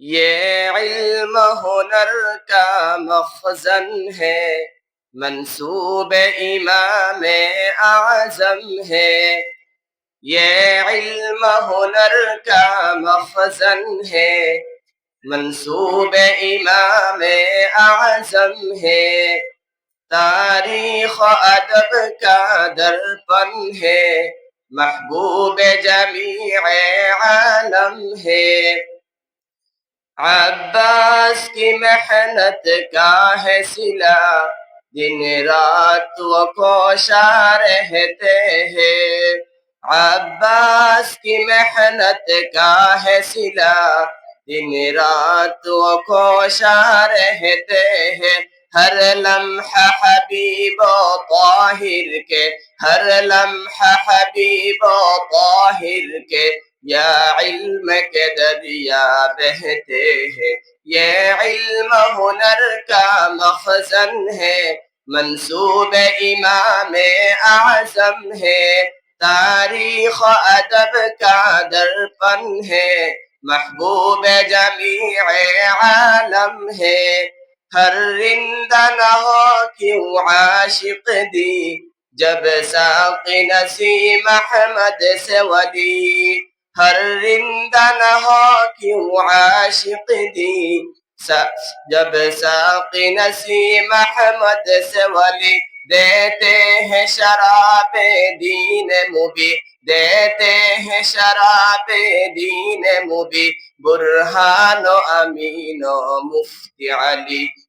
یہ علم ہنر کا مخزن ہے، منسوب امام اعظم ہے۔ یہ علم ہنر کا مخزن ہے، منسوب امام اعظم ہے۔ تاریخ ادب کا درپن ہے، محبوب جمیع عالم ہے۔ عباس کی محنت کا ہے صلہ، دن رات وہ کوشاں رہتے ہیں۔ عباس کی محنت کا ہے صلہ، دن رات وہ کوشاں رہتے ہیں۔ ہر لمحہ حبیب و طاہر کے، ہر لمحہ حبیب و طاہر کے، یا علم کے دریا بہتے ہیں۔ یہ علم ہنر کا مخزن ہے، منسوب امام اعظم ہے۔ تاریخ ادب کا درپن ہے، محبوب جمیع عالم ہے۔ ہر رندہ نہ ہو کیوں عاشق دی، جب ساقی نسیم احمد سے ولی۔ ہر رندہ نہ ہو کیوں عاشق دی، جب ساقی نسیم احمد سے ولی۔ دیتے ہیں شراب دین مبی، دیتے ہیں شراب دین مبی، برہان و امین و مفتی علی۔